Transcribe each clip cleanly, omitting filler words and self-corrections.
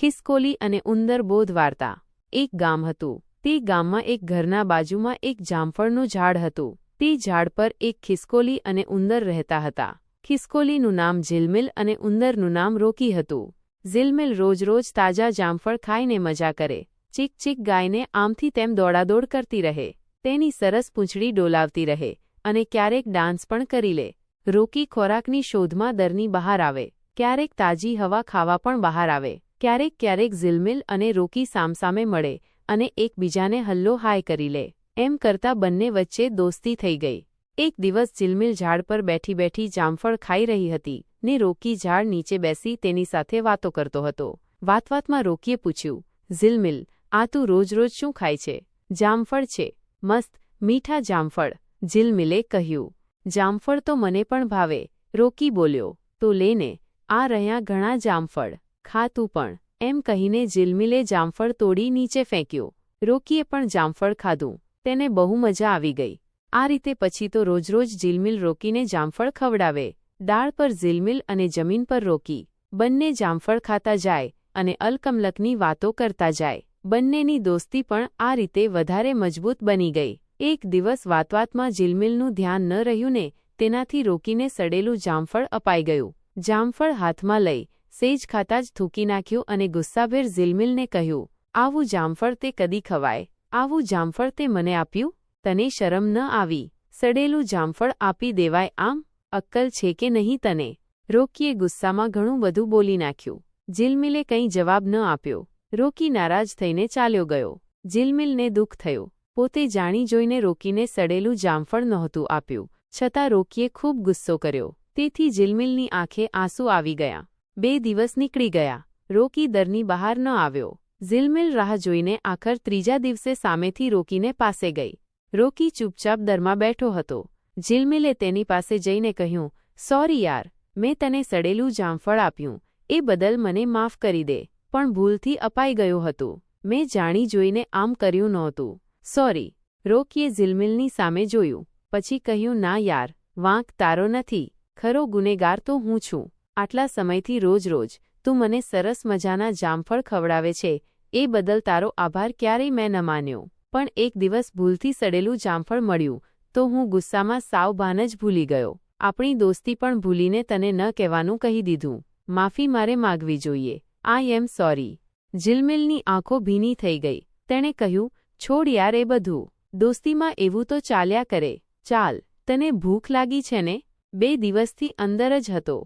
ખિસકોલી અને ઉંદર બોધ વાર્તા। એક ગામ હતું। તે ગામમાં એક ઘરના બાજુમાં એક જામફળનું ઝાડ હતું। તે ઝાડ પર એક ખિસકોલી અને ઉંદર રહેતા હતા। ખિસકોલીનું નામ ઝિલમિલ અને ઉંદરનું નામ રોકી હતું। ઝિલમિલ રોજ-રોજ તાજા જામફળ ખાઈને મજા કરે, ચીક ચીક ગાયને આમથી તેમ દોડાદોડ કરતી રહે, તેની સરસ પૂંછડી ડોલાવતી રહે અને ક્યારેક ડાન્સ પણ કરી લે। રોકી ખોરાકની શોધમાં દરની બહાર આવે, ક્યારેક તાજી હવા ખાવા પણ બહાર આવે। ક્યારેક ઝિલમિલ અને રોકી સામસામે મળે અને એકબીજાને હલ્લો હાય કરી લે। એમ કરતા બંને વચ્ચે દોસ્તી થઈ ગઈ। એક દિવસ ઝિલમિલ ઝાડ પર બેઠી બેઠી જામફળ ખાઈ રહી હતી ને રોકી ઝાડ નીચે બેસી તેની સાથે વાતો કરતો હતો। વાતમાં રોકીએ પૂછ્યું, ઝિલમિલ, આ તું રોજ-રોજ શું ખાય છે? જામફળ છે, મસ્ત મીઠા જામફળ, ઝિલમિલે કહ્યું। જામફળ તો મને પણ ભાવે, રોકી બોલ્યો। તો લેને, આ રહ્યા ઘણા જામફળ, ખા તું પણ। એમ કહીને ઝિલમિલે જામફળ તોડી નીચે ફેંક્યું। રોકીએ પણ જામફળ ખાધું, તેને બહુ મજા આવી ગઈ। આ રીતે પછી તો રોજ-રોજ ઝિલમિલ રોકીને જામફળ ખવડાવે। ડાળ પર ઝિલમિલ અને જમીન પર રોકી, બંને જામફળ ખાતા જાય અને અલકમલકની વાતો કરતા જાય। બંનેની દોસ્તી પણ આ રીતે વધારે મજબૂત બની ગઈ। એક દિવસ વાતમાં ઝિલમિલનું ધ્યાન ન રહ્યું ને તેનાથી રોકીને સડેલું જામફળ અપાઈ ગયું। જામફળ હાથમાં લઈ સેજ ખાતા જ થૂકી નાખ્યું અને ગુસ્સાભેર ઝિલમિલને કહ્યું, આવું જામફળ તે કદી ખવાય? આવું જામફળ તે મને આપ્યું? તને શરમ ન આવી? સડેલું જામફળ આપી દેવાય આમ? અક્કલ છે કે નહીં તને? રોકીએ ગુસ્સામાં ઘણું બધું બોલી નાખ્યું। ઝિલમિલે કંઈ જવાબ ન આપ્યો। રોકી નારાજ થઈને ચાલ્યો ગયો। ઝિલમિલને દુઃખ થયું। પોતે જાણી જોઈને રોકીને સડેલું જામફળ નહોતું આપ્યું, છતાં રોકીએ ખૂબ ગુસ્સો કર્યો। તેથી ઝિલમિલની આંખે આંસુ આવી ગયા। 2 દિવસ નીકળી ગયા, રોકી દરની બહાર ન આવ્યો। ઝિલમિલ રાહ જોઈને આખર 3જા દિવસે સામેથી રોકીને પાસે ગઈ। રોકી ચૂપચાપ દરમાં બેઠો હતો। ઝિલમિલે તેની પાસે જઈને કહ્યું, સોરી યાર, મેં તને સડેલું જામફળ આપ્યું, એ બદલ મને માફ કરી દે, પણ ભૂલથી અપાઈ ગયું હતું, મેં જાણી જોઈને આમ કર્યું નહોતું, સોરી। રોકીએ ઝિલમિલની સામે જોયું, પછી કહ્યું, ના યાર, વાંક તારો નથી, ખરો ગુનેગાર તો હું છું। આટલા સમયથી રોજ-રોજ તું મને સરસ મજાના જામફળ ખવડાવે છે, એ બદલ તારો આભાર ક્યારેય મેં ન માન્યો, પણ એક દિવસ ભૂલથી સડેલું જામફળ મળ્યું તો હું ગુસ્સામાં સાવ ભાન જ ભૂલી ગયો। આપણી દોસ્તી પણ ભૂલીને તને ન કહેવાનું કહી દીધું, માફી મારે માગવી જોઈએ, આઈ એમ સોરી। ઝિલમિલની આંખો ભીની થઈ ગઈ। તેણે કહ્યું, છોડ યાર એ બધું, દોસ્તીમાં એવું તો ચાલ્યા કરે, ચાલ, તને ભૂખ લાગી છે ને? 2 દિવસથી અંદર જ હતો।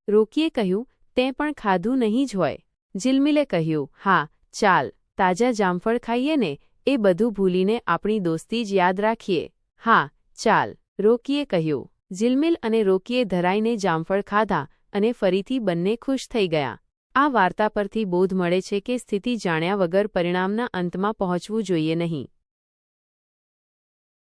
રોકીએ કહ્યું, તે પણ ખાધું નહીં જ હોય? ઝિલમિલે કહ્યું, હા, ચાલ, તાજા જામફળ ખાઈએ ને, એ બધું ભૂલીને આપણી દોસ્તી જ યાદ રાખીએ। હા, ચાલ, રોકીએ કહ્યું। ઝિલમિલ અને રોકીએ ધરાઈને જામફળ ખાધા અને ફરીથી બંને ખુશ થઈ ગયા। આ વાર્તા પરથી બોધ મળે છે કે સ્થિતિ જાણ્યા વગર પરિણામના અંતમાં પહોંચવું જોઈએ નહીં।